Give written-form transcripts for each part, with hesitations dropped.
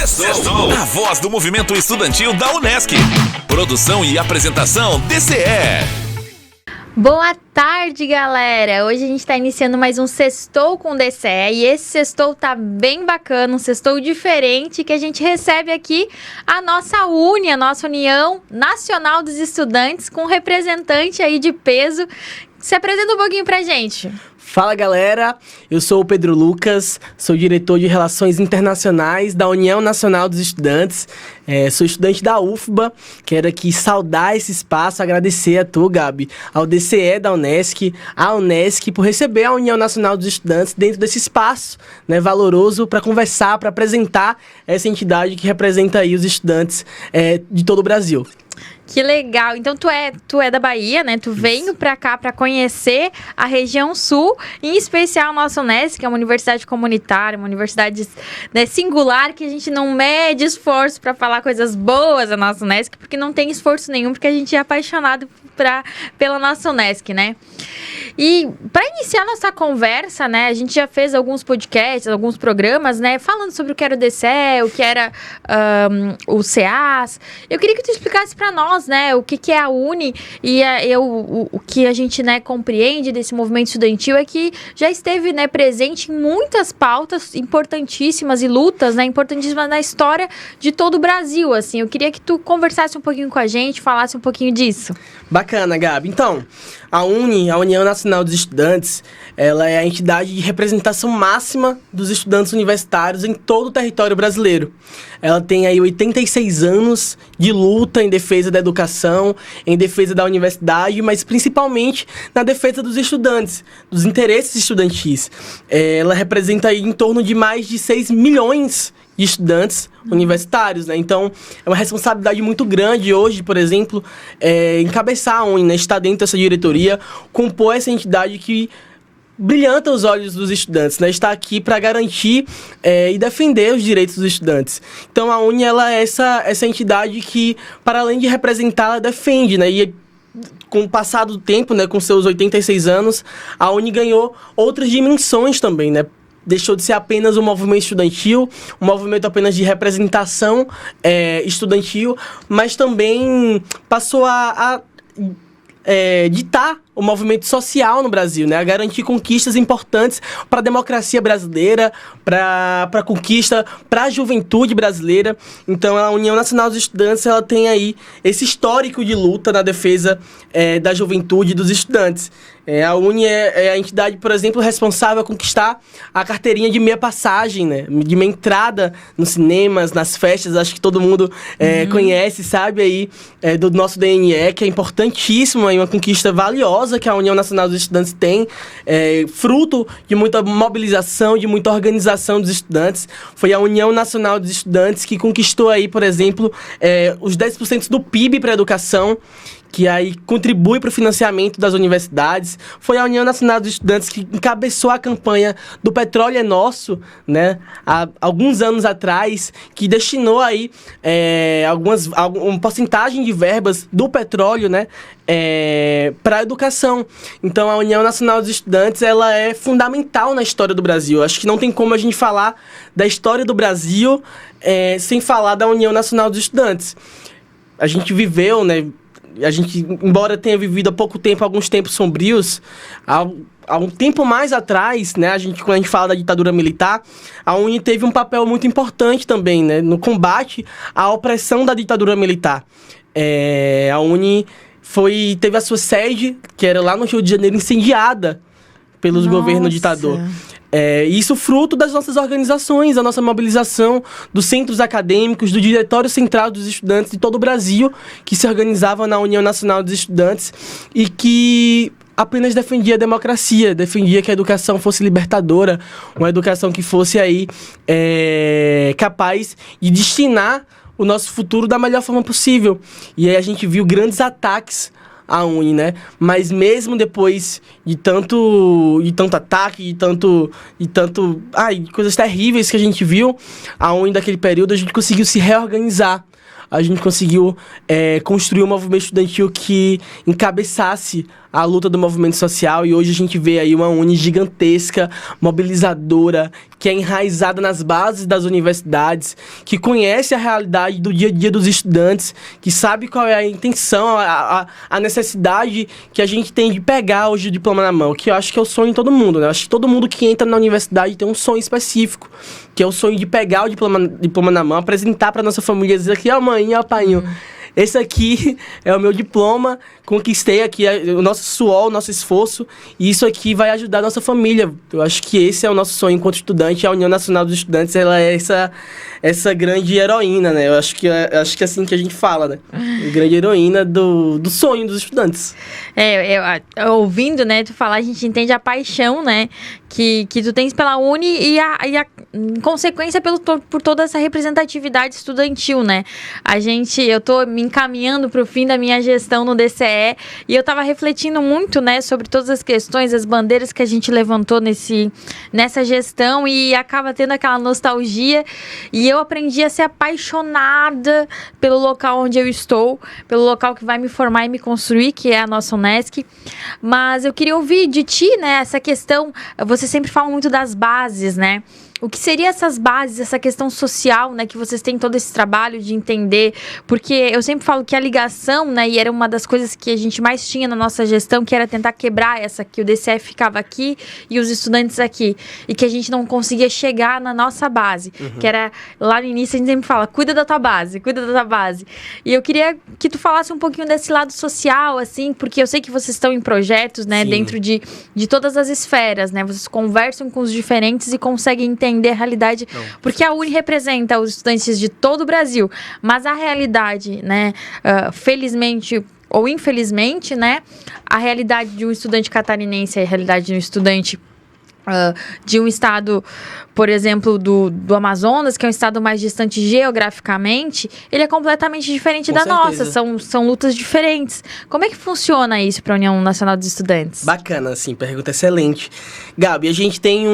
Sextou! A voz do movimento estudantil da Unesc. Produção e apresentação DCE. Boa tarde, galera! Hoje a gente está iniciando mais um Sextou com DCE e esse Sextou tá bem bacana, um Sextou diferente que a gente recebe aqui a nossa UNE, a nossa União Nacional dos Estudantes, com um representante aí de peso. Se apresenta um pouquinho pra gente. Fala, galera, eu sou o Pedro Lucas, sou diretor de Relações Internacionais da União Nacional dos Estudantes, sou estudante da UFBA, quero aqui saudar esse espaço, agradecer a tu, Gabi, ao DCE da Unesc, à Unesc por receber a União Nacional dos Estudantes dentro desse espaço, né, valoroso para conversar, para apresentar essa entidade que representa aí os estudantes de todo o Brasil. Que legal. Então, tu é da Bahia, né? Tu veio pra cá pra conhecer a região sul, em especial a nossa Unesc, que é uma universidade comunitária, uma universidade, né, singular, que a gente não mede esforço pra falar coisas boas da nossa Unesc, porque não tem esforço nenhum, porque a gente é apaixonado pela nossa Unesc, né? E para iniciar nossa conversa, né, a gente já fez alguns podcasts, alguns programas, né, falando sobre o que era o DCE, o que era o CEAS. Eu queria que tu explicasse para nós, né, o que é a UNE e o que a gente, né, compreende desse movimento estudantil é que já esteve, né, presente em muitas pautas importantíssimas e lutas, né, importantíssimas na história de todo o Brasil, assim. Eu queria que tu conversasse um pouquinho com a gente, falasse um pouquinho disso. Bacana, Gabi. Então, a UNE, a União Nacional dos Estudantes, ela é a entidade de representação máxima dos estudantes universitários em todo o território brasileiro. Ela tem aí 86 anos de luta em defesa da educação, em defesa da universidade, mas principalmente na defesa dos estudantes, dos interesses estudantis. Ela representa aí em torno de mais de 6 milhões de estudantes universitários, né? Então, é uma responsabilidade muito grande hoje, por exemplo, encabeçar a UNE, né? Estar dentro dessa diretoria, compor essa entidade que brilhanta os olhos dos estudantes, né? Está aqui para garantir e defender os direitos dos estudantes. Então, a UNE, ela é essa entidade que, para além de representar, ela defende, né? E com o passar do tempo, né? Com seus 86 anos, a UNE ganhou outras dimensões também, né? Deixou de ser apenas um movimento estudantil, um movimento apenas de representação estudantil, mas também passou a ditar o movimento social no Brasil, né? A garantir conquistas importantes para a democracia brasileira, para a conquista, para a juventude brasileira. Então, a União Nacional dos Estudantes, ela tem aí esse histórico de luta na defesa da juventude e dos estudantes. A UNE é a entidade, por exemplo, responsável a conquistar a carteirinha de meia passagem, né? De meia entrada nos cinemas, nas festas. Acho que todo mundo conhece, sabe aí, do nosso DNE, que é importantíssimo, aí, uma conquista valiosa que a União Nacional dos Estudantes tem, fruto de muita mobilização, de muita organização dos estudantes. Foi a União Nacional dos Estudantes que conquistou aí, por exemplo, os 10% do PIB para a educação, que aí contribui para o financiamento das universidades. Foi a União Nacional dos Estudantes que encabeçou a campanha do Petróleo é Nosso, né, há alguns anos atrás, que destinou aí uma porcentagem de verbas do petróleo, né, para a educação. Então, a União Nacional dos Estudantes, ela é fundamental na história do Brasil. Acho que não tem como a gente falar da história do Brasil sem falar da União Nacional dos Estudantes. A gente viveu, né, a gente, embora tenha vivido há pouco tempo, alguns tempos sombrios, há um tempo mais atrás, né, quando a gente fala da ditadura militar, a UNE teve um papel muito importante também, né, no combate à opressão da ditadura militar. A UNE teve a sua sede, que era lá no Rio de Janeiro, incendiada pelos governos ditador. Isso fruto das nossas organizações, da nossa mobilização, dos centros acadêmicos, do Diretório Central dos Estudantes de todo o Brasil, que se organizavam na União Nacional dos Estudantes e que apenas defendia a democracia, defendia que a educação fosse libertadora, uma educação que fosse aí capaz de destinar o nosso futuro da melhor forma possível. E aí a gente viu grandes ataques à UNE, né? Mas mesmo depois de tanto ataque, de coisas terríveis que a gente viu, a UNE daquele período, a gente conseguiu se reorganizar. A gente conseguiu construir um movimento estudantil que encabeçasse a luta do movimento social, e hoje a gente vê aí uma Uni gigantesca, mobilizadora, que é enraizada nas bases das universidades, que conhece a realidade do dia a dia dos estudantes, que sabe qual é a intenção, a necessidade que a gente tem de pegar hoje o diploma na mão, que eu acho que é o sonho de todo mundo, né? Eu acho que todo mundo que entra na universidade tem um sonho específico, que é o sonho de pegar o diploma na mão, apresentar para nossa família, dizer aqui, ó mãe, ó pai, esse aqui é o meu diploma, conquistei aqui o nosso suor, o nosso esforço, e isso aqui vai ajudar a nossa família. Eu acho que esse é o nosso sonho enquanto estudante. A União Nacional dos Estudantes, ela é essa grande heroína, né? Eu acho que é assim que a gente fala, né? Grande heroína do sonho dos estudantes. Ouvindo, né, tu falar, a gente entende a paixão, né, que tu tens pela Uni e a em consequência por toda essa representatividade estudantil, né? Eu tô me encaminhando para o fim da minha gestão no DCE e eu tava refletindo muito, né, sobre todas as questões, as bandeiras que a gente levantou nessa gestão, e acaba tendo aquela nostalgia, e eu aprendi a ser apaixonada pelo local onde eu estou, pelo local que vai me formar e me construir, que é a nossa Unesc. Mas eu queria ouvir de ti, né, essa questão, você sempre fala muito das bases, né? O que seriam essas bases, essa questão social, né, que vocês têm todo esse trabalho de entender? Porque eu sempre falo que a ligação, né, e era uma das coisas que a gente mais tinha na nossa gestão, que era tentar quebrar essa, que o DCE ficava aqui e os estudantes aqui, e que a gente não conseguia chegar na nossa base, que era, lá no início a gente sempre fala, cuida da tua base, cuida da tua base. E eu queria que tu falasse um pouquinho desse lado social, assim, porque eu sei que vocês estão em projetos, né, dentro de todas as esferas, né, vocês conversam com os diferentes e conseguem entender a realidade, porque a Uni representa os estudantes de todo o Brasil, mas a realidade, né, felizmente ou infelizmente, né, a realidade de um estudante catarinense é a realidade de um estudante de um estado, por exemplo, do Amazonas, que é um estado mais distante geograficamente, ele é completamente diferente da nossa, são lutas diferentes. Como é que funciona isso para a União Nacional dos Estudantes? Bacana, assim, pergunta excelente. Gabi, a gente tem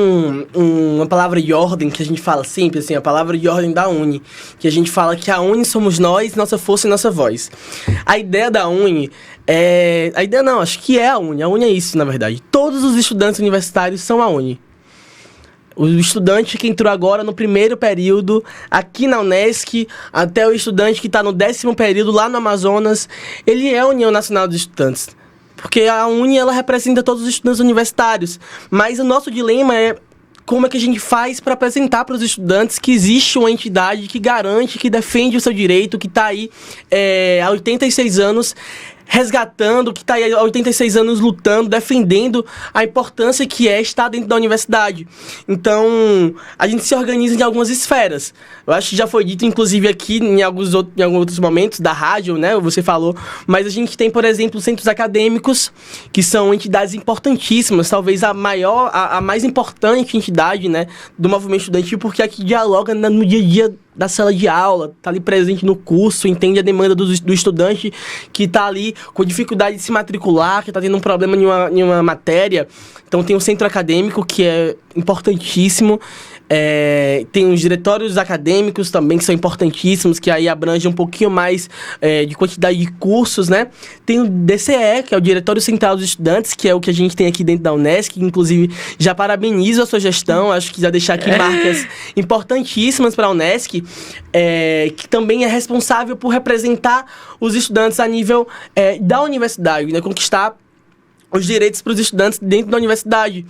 uma palavra de ordem que a gente fala sempre, assim, a palavra de ordem da Uni, que a gente fala que a Uni somos nós, nossa força e nossa voz. A ideia da Uni acho que é a Uni. A Uni é isso, na verdade. Todos os estudantes universitários são a Uni. O estudante que entrou agora no primeiro período, aqui na Unesc, até o estudante que está no 10º período, lá no Amazonas, ele é a União Nacional dos Estudantes. Porque a Uni, ela representa todos os estudantes universitários. Mas o nosso dilema é como é que a gente faz para apresentar para os estudantes que existe uma entidade que garante, que defende o seu direito, que está aí há 86 anos, resgatando, que está aí há 86 anos lutando, defendendo a importância que é estar dentro da universidade. Então, a gente se organiza em algumas esferas. Eu acho que já foi dito, inclusive, aqui em alguns outros momentos da rádio, né? Você falou. Mas a gente tem, por exemplo, centros acadêmicos, que são entidades importantíssimas, talvez a mais importante entidade, né, do movimento estudantil, porque aqui dialoga no dia a dia da sala de aula, tá ali presente no curso, entende a demanda do estudante que tá ali com dificuldade de se matricular, que tá tendo um problema em uma matéria. Então tem o centro acadêmico, que é importantíssimo. Tem os diretórios acadêmicos também, que são importantíssimos, que aí abrangem um pouquinho mais de quantidade de cursos, né? Tem o DCE, que é o Diretório Central dos Estudantes, que é o que a gente tem aqui dentro da Unesc, que inclusive já parabenizo a sua gestão, acho que já deixar aqui marcas importantíssimas para a Unesc, que também é responsável por representar os estudantes a nível da universidade, né? Conquistar os direitos para os estudantes dentro da universidade,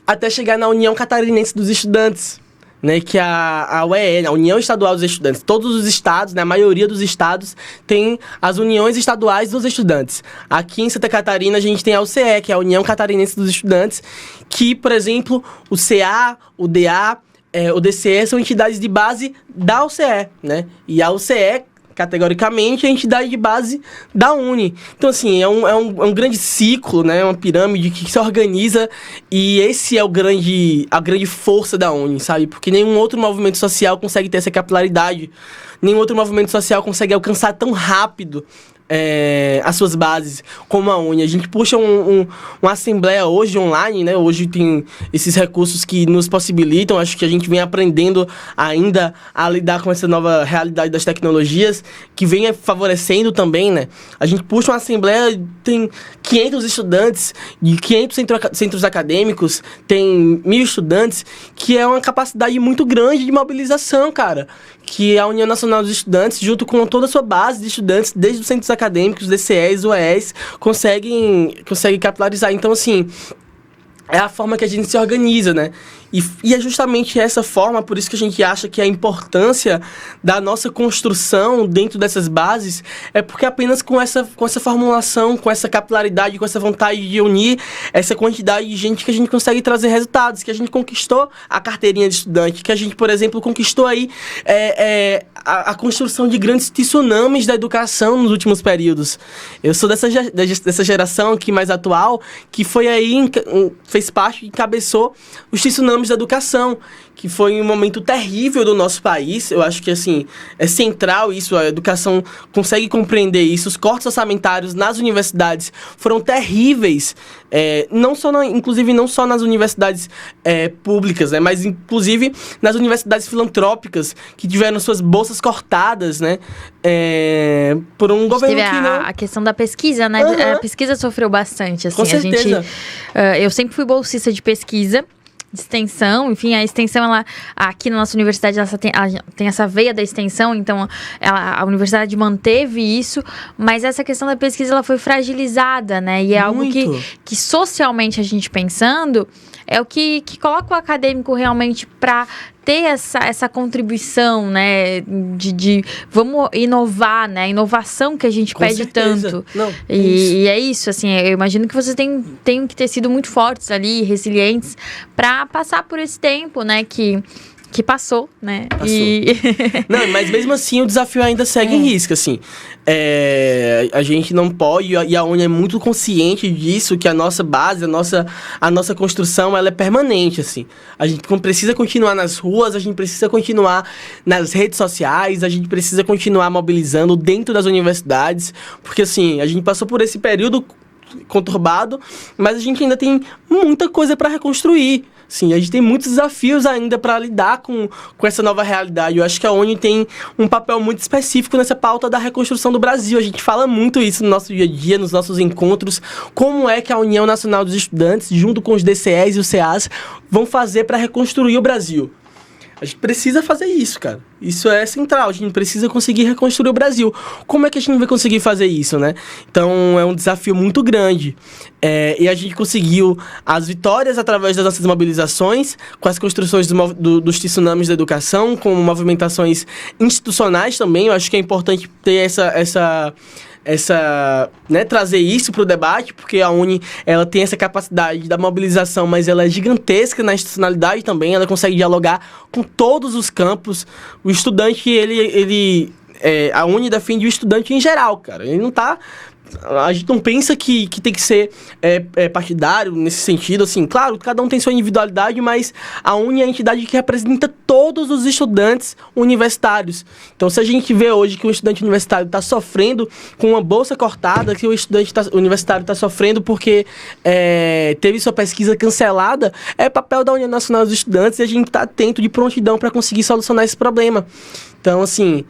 até chegar na União Catarinense dos Estudantes, né, que a UEE, a União Estadual dos Estudantes. Todos os estados, né, a maioria dos estados, tem as uniões estaduais dos estudantes. Aqui em Santa Catarina, a gente tem a UCE, que é a União Catarinense dos Estudantes, que, por exemplo, o CA, o DA, o DCE são entidades de base da UCE, né? E a UCE, categoricamente, é a entidade de base da Uni. Então, assim, é um grande ciclo, né? Uma pirâmide que se organiza, e esse é a grande força da Uni, sabe? Porque nenhum outro movimento social consegue ter essa capilaridade. Nenhum outro movimento social consegue alcançar tão rápido as suas bases, como a Uni. A gente puxa uma assembleia hoje online, né? Hoje tem esses recursos que nos possibilitam, acho que a gente vem aprendendo ainda a lidar com essa nova realidade das tecnologias, que vem favorecendo também, né? A gente puxa uma assembleia, tem 500 estudantes, de 500 centros acadêmicos, tem 1.000 estudantes, que é uma capacidade muito grande de mobilização, cara. Que a União Nacional dos Estudantes, junto com toda a sua base de estudantes, desde os centros acadêmicos, DCEs, UES, consegue capilarizar. Então, assim, é a forma que a gente se organiza, né? E é justamente essa forma, por isso que a gente acha que a importância da nossa construção dentro dessas bases é porque apenas com essa formulação, com essa capilaridade, com essa vontade de unir essa quantidade de gente que a gente consegue trazer resultados, que a gente conquistou a carteirinha de estudante, que a gente, por exemplo, conquistou aí a construção de grandes tsunamis da educação nos últimos períodos. Eu sou dessa geração aqui mais atual, que foi aí, fez parte, encabeçou os tsunamis da educação, que foi um momento terrível do nosso país. Eu acho que, assim, é central isso, a educação consegue compreender isso. Os cortes orçamentários nas universidades foram terríveis, inclusive não só nas universidades públicas, né, mas inclusive nas universidades filantrópicas, que tiveram suas bolsas cortadas, né, por um governo teve que não... a questão da pesquisa, né? Uhum. A pesquisa sofreu bastante, assim. Com certeza. Eu sempre fui bolsista de pesquisa, de extensão, enfim, a extensão, ela, aqui na nossa universidade, ela tem essa veia da extensão, então a universidade manteve isso, mas essa questão da pesquisa, ela foi fragilizada, né, e é algo que socialmente a gente pensando, é o que coloca o acadêmico realmente para ter essa contribuição, né, de vamos inovar, né, a inovação que a gente Com pede certeza. tanto. Não, E é isso, assim, eu imagino que vocês tenham que ter sido muito fortes ali, resilientes, para passar por esse tempo, né, que passou, né? Passou. Não, mas mesmo assim o desafio ainda segue em risco, assim. A gente não pode, e a Uni é muito consciente disso, que a nossa base, a nossa construção, ela é permanente, assim. A gente precisa continuar nas ruas, a gente precisa continuar nas redes sociais, a gente precisa continuar mobilizando dentro das universidades, porque, assim, a gente passou por esse período conturbado, mas a gente ainda tem muita coisa para reconstruir. Sim, a gente tem muitos desafios ainda para lidar com essa nova realidade. Eu acho que a ONU tem um papel muito específico nessa pauta da reconstrução do Brasil. A gente fala muito isso no nosso dia a dia, nos nossos encontros. Como é que a União Nacional dos Estudantes, junto com os DCEs e os CAs, vão fazer para reconstruir o Brasil? A gente precisa fazer isso, cara. Isso é central. A gente precisa conseguir reconstruir o Brasil. Como é que a gente vai conseguir fazer isso, né? Então, é um desafio muito grande. E a gente conseguiu as vitórias através das nossas mobilizações, com as construções dos tsunamis da educação, com movimentações institucionais também. Eu acho que é importante ter trazer isso para o debate, porque a Uni, ela tem essa capacidade da mobilização, mas ela é gigantesca na institucionalidade também, ela consegue dialogar com todos os campos. O estudante, a Uni defende o estudante em geral, cara. Ele não tá... A gente não pensa que tem que ser partidário nesse sentido, assim, claro, cada um tem sua individualidade, mas a Uni é a entidade que representa todos os estudantes universitários. Então, se a gente vê hoje que o estudante universitário está sofrendo com uma bolsa cortada, que o estudante universitário está sofrendo porque teve sua pesquisa cancelada, é papel da União Nacional dos Estudantes e a gente está atento de prontidão para conseguir solucionar esse problema. Então, assim,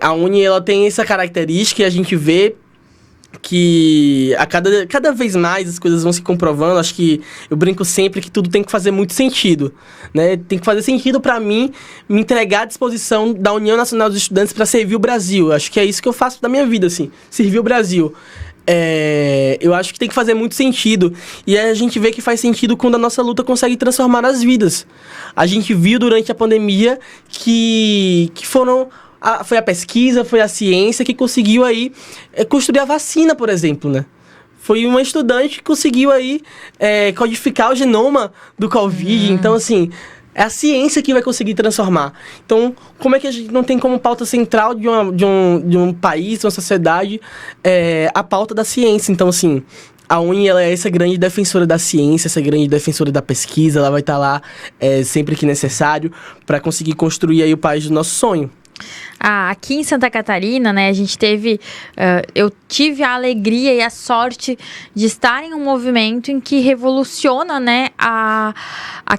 a Uni, ela tem essa característica e a gente vê que cada vez mais as coisas vão se comprovando. Acho que eu brinco sempre que tudo tem que fazer muito sentido, né? Tem que fazer sentido para mim me entregar à disposição da União Nacional dos Estudantes para servir o Brasil. Acho que é isso que eu faço da minha vida, assim, servir o Brasil. Eu acho que tem que fazer muito sentido. E a gente vê que faz sentido quando a nossa luta consegue transformar as vidas. A gente viu durante a pandemia que foi a pesquisa, foi a ciência que conseguiu aí construir a vacina, por exemplo, né? Foi uma estudante que conseguiu aí codificar o genoma do Covid. Então, assim, é a ciência que vai conseguir transformar. Então, como é que a gente não tem como pauta central de um país, de uma sociedade, a pauta da ciência? Então, assim, a Uni, ela é essa grande defensora da ciência, essa grande defensora da pesquisa. Ela vai estar lá sempre que necessário para conseguir construir aí o país do nosso sonho. Aqui em Santa Catarina, né, a gente teve, eu tive a alegria e a sorte de estar em um movimento em que revoluciona, né, a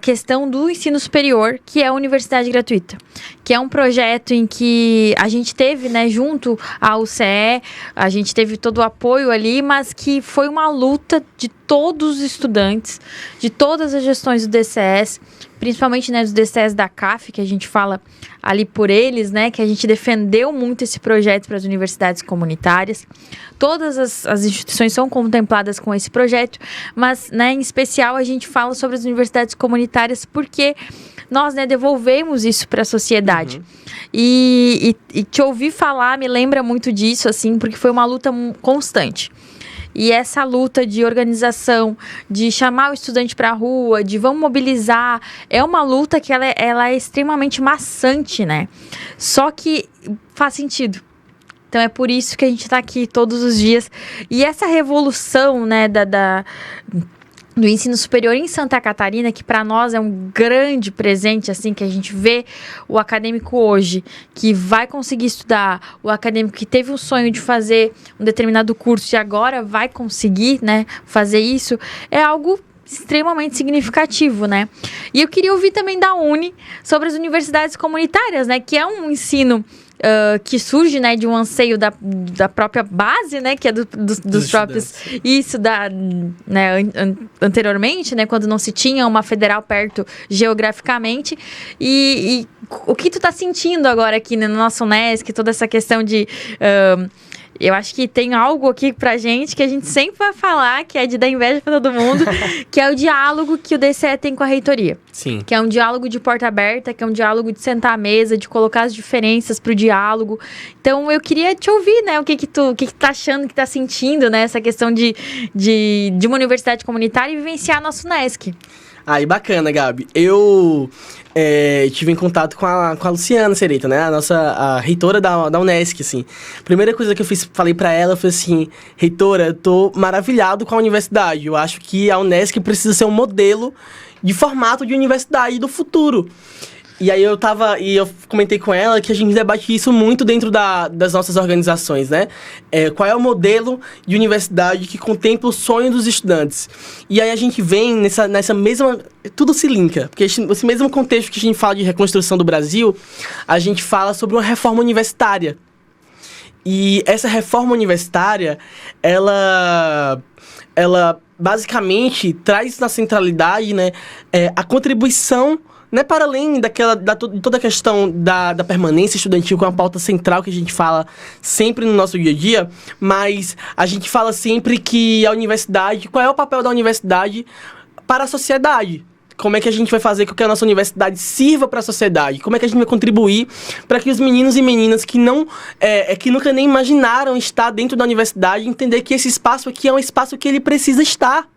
questão do ensino superior, que é a universidade gratuita, que é um projeto em que a gente teve, né, junto à UCE, a gente teve todo o apoio ali, mas que foi uma luta de todos os estudantes, de todas as gestões do DCS, principalmente, né, dos DCS da CAF, que a gente fala ali por eles, né, que a gente defendeu muito esse projeto para as universidades comunitárias. Todas as instituições são contempladas com esse projeto, mas, né, em especial a gente fala sobre as universidades comunitárias porque nós, né, devolvemos isso para a sociedade. E te ouvir falar me lembra muito disso, assim, porque foi uma luta constante. E essa luta de organização, de chamar o estudante para a rua, de vamos mobilizar, é uma luta que ela é extremamente maçante, né? Só que faz sentido. Então é por isso que a gente está aqui todos os dias. E essa revolução, né, do ensino superior em Santa Catarina, que para nós é um grande presente, assim, que a gente vê o acadêmico hoje, que vai conseguir estudar, o acadêmico que teve um sonho de fazer um determinado curso e agora vai conseguir, né, fazer isso, é algo extremamente significativo, né? E eu queria ouvir também da Uni sobre as universidades comunitárias, né, que é um ensino que surge, né, de um anseio da própria base, né, que é dos próprios... Isso, né, anteriormente, né, quando não se tinha uma federal perto geograficamente. E o que tu tá sentindo agora aqui, né, no nosso Unesc, toda essa questão de... eu acho que tem algo aqui pra gente que a gente sempre vai falar, que é de dar inveja pra todo mundo, que é o diálogo que o DCE tem com a reitoria. Sim. Que é um diálogo de porta aberta, que é um diálogo de sentar à mesa, de colocar as diferenças pro diálogo. Então, eu queria te ouvir, né? O que tu tá achando, que tá sentindo, né? Essa questão de uma universidade comunitária e vivenciar nosso Unesc. Aí, bacana, Gabi. Eu tive em contato com a Luciana Sereta, né? A reitora da Unesc, assim. Primeira coisa que eu falei pra ela foi assim: reitora, eu tô maravilhado com a universidade. Eu acho que a Unesc precisa ser um modelo de formato de universidade do futuro. E aí eu comentei com ela que a gente debate isso muito dentro das nossas organizações, né? Qual é o modelo de universidade que contempla o sonho dos estudantes? E aí a gente vem nessa mesma... Tudo se linka, porque esse mesmo contexto que a gente fala de reconstrução do Brasil, a gente fala sobre uma reforma universitária. E essa reforma universitária, ela basicamente traz na centralidade, né, a contribuição, né, para além de toda a questão da permanência estudantil, com a pauta central que a gente fala sempre no nosso dia a dia, mas a gente fala sempre que a universidade, qual é o papel da universidade para a sociedade? Como é que a gente vai fazer com que a nossa universidade sirva para a sociedade? Como é que a gente vai contribuir para que os meninos e meninas que que nunca nem imaginaram estar dentro da universidade, entender que esse espaço aqui é um espaço que ele precisa estar,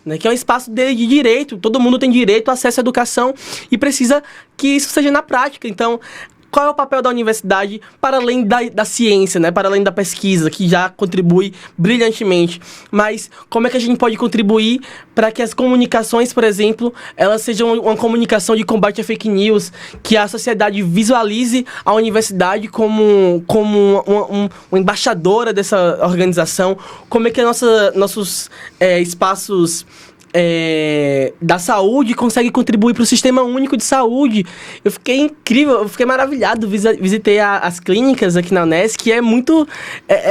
né, que é um espaço dele de direito, todo mundo tem direito ao acesso à educação e precisa que isso seja na prática. Então, qual é o papel da universidade para além da ciência, né, para além da pesquisa, que já contribui brilhantemente, mas como é que a gente pode contribuir para que as comunicações, por exemplo, elas sejam uma comunicação de combate a fake news, que a sociedade visualize a universidade como uma embaixadora dessa organização, como é que nossos espaços da saúde consegue contribuir para o Sistema Único de Saúde. Eu fiquei maravilhado, visitei as clínicas aqui na Unesc, e é muito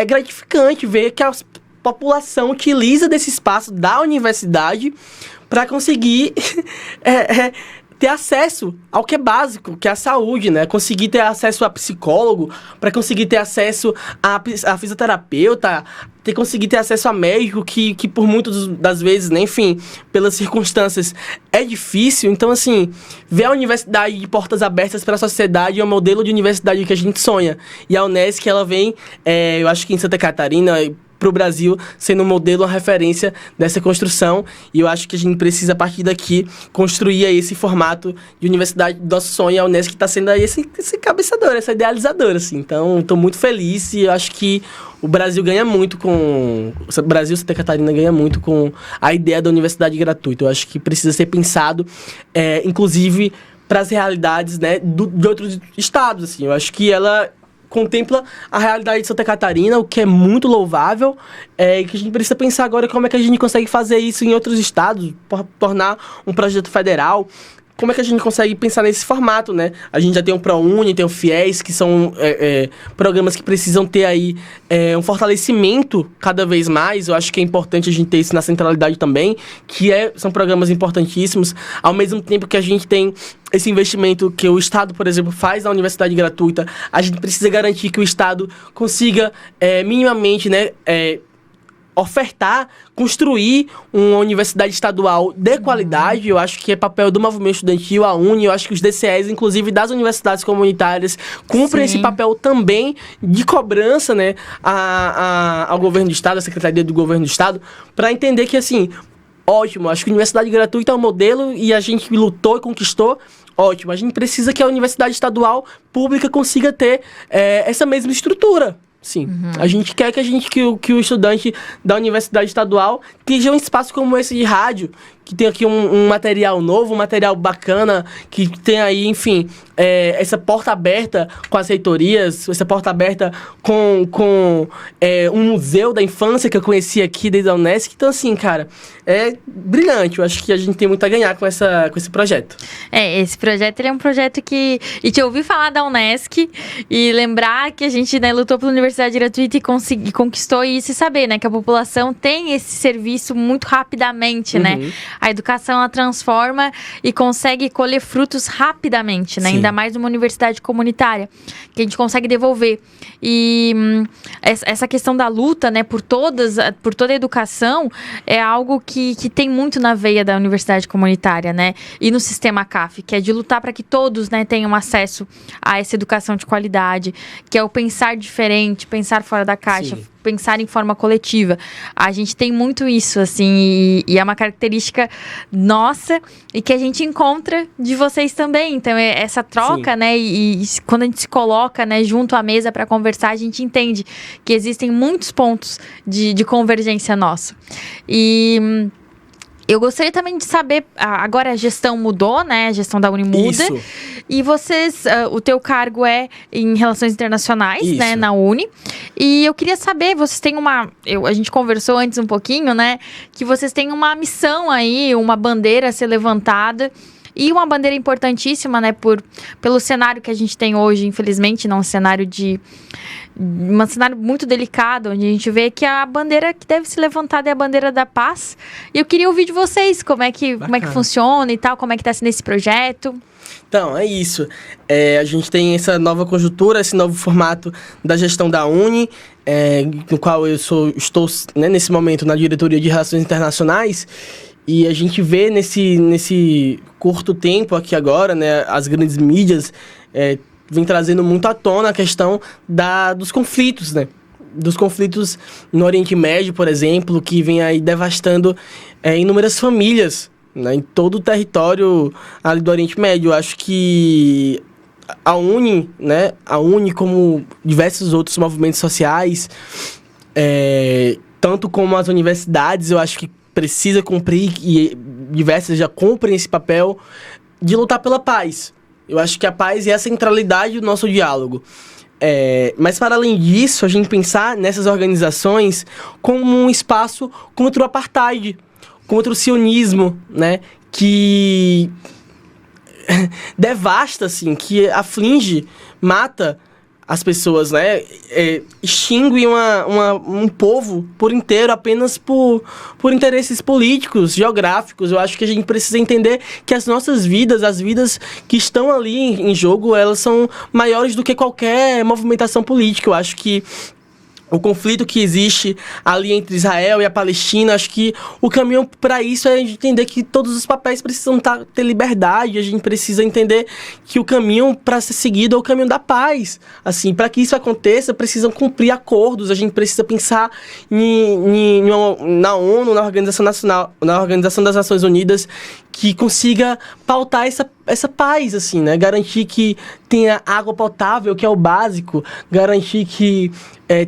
gratificante ver que a população utiliza desse espaço da universidade para conseguir ter acesso ao que é básico, que é a saúde, né? Conseguir ter acesso a psicólogo, para conseguir ter acesso a fisioterapeuta, conseguir ter acesso a médico, que por muitas das vezes, né, enfim, pelas circunstâncias, é difícil. Então, assim, ver a universidade de portas abertas para a sociedade é o modelo de universidade que a gente sonha. E a Unesc, ela vem, eu acho que em Santa Catarina, para o Brasil, sendo um modelo, uma referência dessa construção. E eu acho que a gente precisa, a partir daqui, construir aí esse formato de universidade do nosso sonho. A Unesc está sendo aí esse cabeçador, essa idealizadora, assim. Então, estou muito feliz e eu acho que o Brasil ganha muito com... O Brasil e Santa Catarina ganha muito com a ideia da universidade gratuita. Eu acho que precisa ser pensado, inclusive, para as realidades, né, de outros estados, assim. Eu acho que ela contempla a realidade de Santa Catarina, o que é muito louvável, e que a gente precisa pensar agora como é que a gente consegue fazer isso em outros estados, tornar um projeto federal. Como é que a gente consegue pensar nesse formato, né? A gente já tem o ProUni, tem o FIES, que são programas que precisam ter aí um fortalecimento cada vez mais. Eu acho que é importante a gente ter isso na centralidade também, são programas importantíssimos. Ao mesmo tempo que a gente tem esse investimento que o Estado, por exemplo, faz na universidade gratuita, a gente precisa garantir que o Estado consiga minimamente, né, ofertar, construir uma universidade estadual de qualidade. Eu acho que é papel do movimento estudantil, a UNE, eu acho que os DCEs, inclusive das universidades comunitárias, cumprem esse papel também de cobrança, né, ao governo do Estado, à Secretaria do Governo do Estado, para entender que, assim, ótimo, acho que a universidade gratuita é um modelo e a gente lutou e conquistou, ótimo. A gente precisa que a universidade estadual pública consiga ter essa mesma estrutura. Sim. A gente quer que o estudante da universidade estadual tenha um espaço como esse de rádio, que tem aqui um material novo, um material bacana, que tem aí, enfim, essa porta aberta com as reitorias, essa porta aberta com um museu da infância que eu conheci aqui desde a Unesc. Então, assim, cara, é brilhante. Eu acho que a gente tem muito a ganhar com esse projeto. Esse projeto ele é um projeto que... E te ouvir falar da Unesc e lembrar que a gente, né, lutou pela universidade gratuita e conquistou isso, e saber, né, que a população tem esse serviço muito rapidamente, né? A educação, ela transforma e consegue colher frutos rapidamente, né? Sim. Ainda mais numa universidade comunitária, que a gente consegue devolver. E essa questão da luta, né, por toda a educação, é algo que tem muito na veia da universidade comunitária, né? E no sistema CAF, que é de lutar para que todos, né, tenham acesso a essa educação de qualidade, que é o pensar diferente, pensar fora da caixa. Sim. Pensar em forma coletiva. A gente tem muito isso, assim, e é uma característica nossa e que a gente encontra de vocês também. Então, essa troca, sim, né, e quando a gente se coloca, né, junto à mesa para conversar, a gente entende que existem muitos pontos de convergência nossa. E... eu gostaria também de saber, agora a gestão mudou, né? A gestão da Uni muda. Isso. E vocês, o teu cargo é em Relações Internacionais, isso, né? Na Uni. E eu queria saber, vocês têm a gente conversou antes um pouquinho, né? Que vocês têm uma missão aí, uma bandeira a ser levantada. E uma bandeira importantíssima, né, pelo cenário que a gente tem hoje, infelizmente, não um cenário um cenário muito delicado, onde a gente vê que a bandeira que deve ser levantada é a bandeira da paz. E eu queria ouvir de vocês como é que funciona e tal, como é que está sendo esse projeto. Então, é isso. A gente tem essa nova conjuntura, esse novo formato da gestão da Uni, no qual eu estou, né, nesse momento na diretoria de Relações Internacionais. E a gente vê nesse curto tempo aqui agora, né, as grandes mídias vêm trazendo muito à tona a questão dos conflitos, né? Dos conflitos no Oriente Médio, por exemplo, que vem aí devastando inúmeras famílias, né, em todo o território ali do Oriente Médio. Eu acho que a Uni, né, como diversos outros movimentos sociais, tanto como as universidades, eu acho que precisa cumprir, e diversas já cumprem esse papel, de lutar pela paz. Eu acho que a paz é a centralidade do nosso diálogo. Mas, para além disso, a gente pensar nessas organizações como um espaço contra o apartheid, contra o sionismo, né, que devasta, assim, que aflige, mata as pessoas, né, extingue um povo por inteiro apenas por interesses políticos, geográficos. Eu acho que a gente precisa entender que as nossas vidas, as vidas que estão ali em jogo, elas são maiores do que qualquer movimentação política. Eu acho que o conflito que existe ali entre Israel e a Palestina, acho que o caminho para isso é entender que todos os papéis precisam ter liberdade. A gente precisa entender que o caminho para ser seguido é o caminho da paz. Assim, para que isso aconteça, precisam cumprir acordos. A gente precisa pensar na ONU, na Organização das Nações Unidas, que consiga pautar essa paz, assim, né? Garantir que tenha água potável, que é o básico, garantir que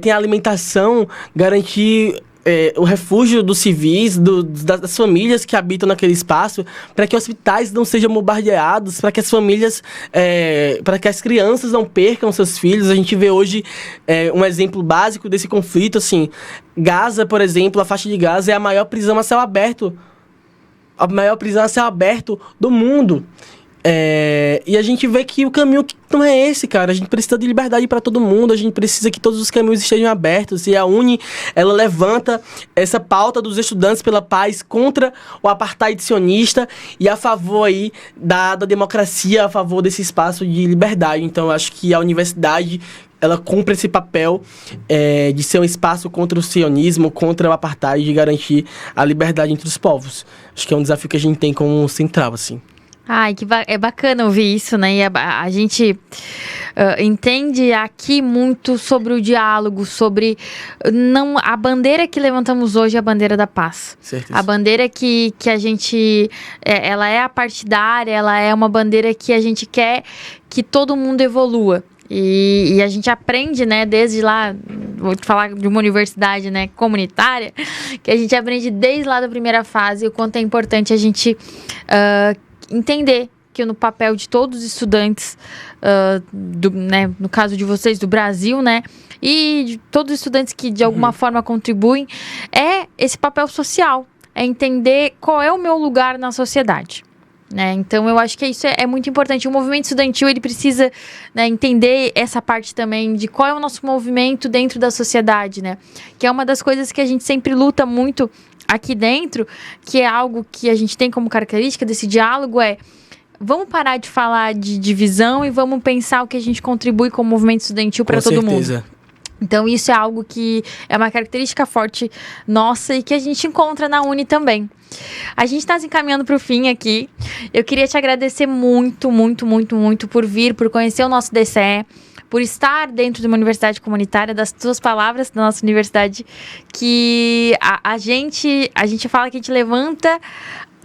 tenha alimentação, garantir o refúgio dos civis, das famílias que habitam naquele espaço, para que hospitais não sejam bombardeados, para que as famílias, para que as crianças não percam seus filhos. A gente vê hoje um exemplo básico desse conflito, assim, Gaza, por exemplo, a faixa de Gaza é a maior prisão a céu aberto, do mundo. E a gente vê que o caminho não é esse, cara. A gente precisa de liberdade para todo mundo, a gente precisa que todos os caminhos estejam abertos. E a UNE, ela levanta essa pauta dos estudantes pela paz contra o apartheid sionista e a favor aí da democracia, a favor desse espaço de liberdade. Então, eu acho que a universidade, ela cumpre esse papel de ser um espaço contra o sionismo, contra o apartheid, de garantir a liberdade entre os povos. Acho que é um desafio que a gente tem como central, assim. Ai, é bacana ouvir isso, né? E a gente entende aqui muito sobre o diálogo, sobre a bandeira que levantamos hoje é a bandeira da paz. Certeza. A bandeira que a gente... ela é apartidária, ela é uma bandeira que a gente quer que todo mundo evolua. E a gente aprende, né, desde lá, vou te falar de uma universidade, né, comunitária, que a gente aprende desde lá da primeira fase o quanto é importante a gente... entender que no papel de todos os estudantes, né, no caso de vocês, do Brasil, né, e de todos os estudantes que de alguma forma contribuem, é esse papel social, é entender qual é o meu lugar na sociedade. Né? Então, eu acho que isso é muito importante. O movimento estudantil, ele precisa, né, entender essa parte também de qual é o nosso movimento dentro da sociedade, né? Que é uma das coisas que a gente sempre luta muito aqui dentro, que é algo que a gente tem como característica desse diálogo, vamos parar de falar de divisão e vamos pensar o que a gente contribui como movimento estudantil para todo mundo. Então, isso é algo que é uma característica forte nossa e que a gente encontra na UNE também. A gente está se encaminhando para o fim aqui. Eu queria te agradecer muito, muito, muito, muito por vir, por conhecer o nosso DCE, por estar dentro de uma universidade comunitária, das tuas palavras da nossa universidade, que a gente fala que a gente levanta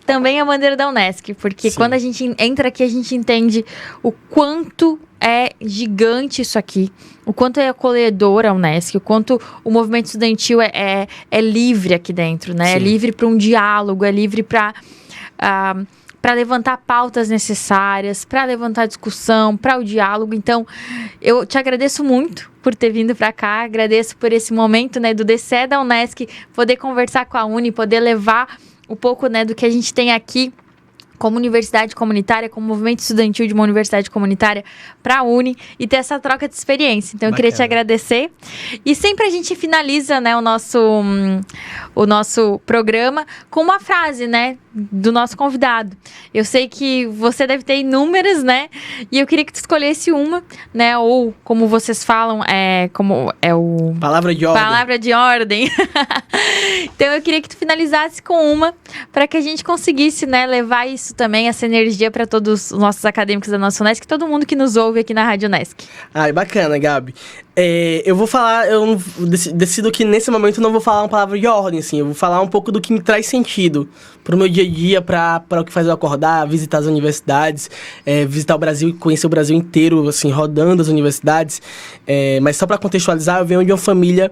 também a bandeira da Unesc, porque Sim. Quando a gente entra aqui, a gente entende o quanto é gigante isso aqui, o quanto é acolhedora a Unesc, o quanto o movimento estudantil é livre aqui dentro, né? Sim. É livre para um diálogo, é livre para levantar pautas necessárias, para levantar discussão, para o diálogo. Então, eu te agradeço muito por ter vindo para cá, agradeço por esse momento, né, do DCE da Unesc, poder conversar com a Uni, poder levar um pouco, né, do que a gente tem aqui como universidade comunitária, como movimento estudantil de uma universidade comunitária para a Uni e ter essa troca de experiência. Então, eu queria te agradecer. E sempre a gente finaliza, né, o nosso programa com uma frase, né, do nosso convidado. Eu sei que você deve ter inúmeras, né, e eu queria que tu escolhesse uma, né, ou como vocês falam, como é o... Palavra de ordem. Palavra de ordem. Então, eu queria que tu finalizasse com uma, para que a gente conseguisse, né, levar isso também, essa energia para todos os nossos acadêmicos da nossa Unesc, todo mundo que nos ouve aqui na Rádio Unesc. Ai, bacana, Gabi. Eu vou falar, eu decido que nesse momento eu não vou falar uma palavra de ordem, assim, eu vou falar um pouco do que me traz sentido pro meu dia a dia, para o que faz eu acordar, visitar as universidades, visitar o Brasil e conhecer o Brasil inteiro, assim, rodando as universidades. Mas só para contextualizar, eu venho de uma família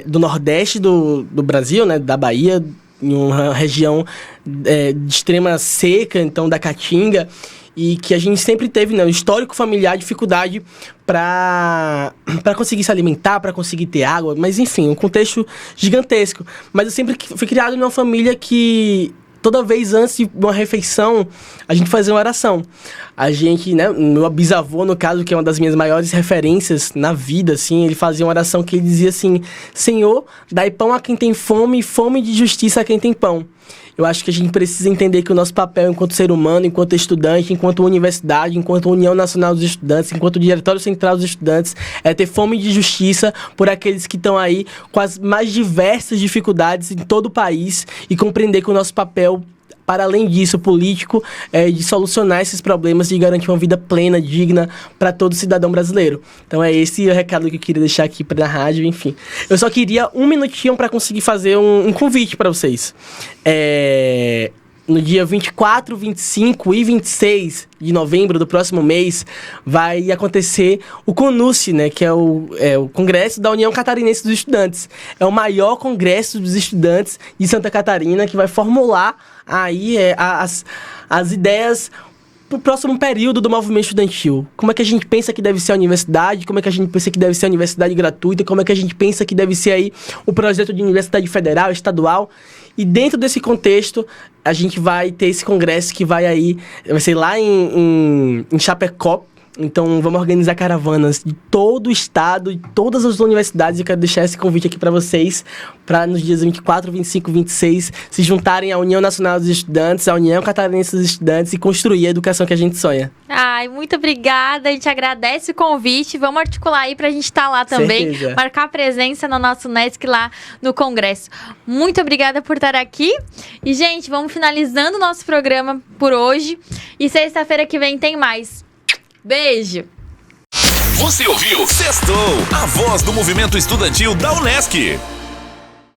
do Nordeste do Brasil, né, da Bahia, em uma região de extrema seca, então da Caatinga, e que a gente sempre teve, né, um histórico familiar, dificuldade para conseguir se alimentar, para conseguir ter água, mas enfim, um contexto gigantesco. Mas eu sempre fui criado em uma família que toda vez antes de uma refeição, a gente fazia uma oração. A gente, né, meu bisavô, no caso, que é uma das minhas maiores referências na vida, assim, ele fazia uma oração que ele dizia assim: Senhor, dai pão a quem tem fome e fome de justiça a quem tem pão. Eu acho que a gente precisa entender que o nosso papel enquanto ser humano, enquanto estudante, enquanto universidade, enquanto União Nacional dos Estudantes, enquanto Diretório Central dos Estudantes, é ter fome de justiça por aqueles que estão aí com as mais diversas dificuldades em todo o país e compreender que o nosso papel, para além disso, político, de solucionar esses problemas, de garantir uma vida plena, digna para todo cidadão brasileiro. Então é esse o recado que eu queria deixar aqui na rádio, enfim. Eu só queria um minutinho para conseguir fazer um convite para vocês. no dia 24, 25 e 26 de novembro do próximo mês, vai acontecer o CONUSE, né? Que é o Congresso da União Catarinense dos Estudantes. É o maior congresso dos estudantes de Santa Catarina, que vai formular aí as ideias pro próximo período do movimento estudantil. Como é que a gente pensa que deve ser a universidade, como é que a gente pensa que deve ser a universidade gratuita, como é que a gente pensa que deve ser aí o projeto de universidade federal, estadual. E dentro desse contexto, a gente vai ter esse congresso que vai ser lá em Chapecó. Então, vamos organizar caravanas de todo o estado, de todas as universidades. Eu quero deixar esse convite aqui para vocês, para nos dias 24, 25 e 26, se juntarem à União Nacional dos Estudantes, à União Catarinense dos Estudantes e construir a educação que a gente sonha. Ai, muito obrigada. A gente agradece o convite. Vamos articular aí pra gente estar lá também. Certeza. Marcar presença no nosso Unesc lá no Congresso. Muito obrigada por estar aqui. E, gente, vamos finalizando o nosso programa por hoje. E sexta-feira que vem tem mais. Beijo! Você ouviu Sextou, a voz do movimento estudantil da Unesc.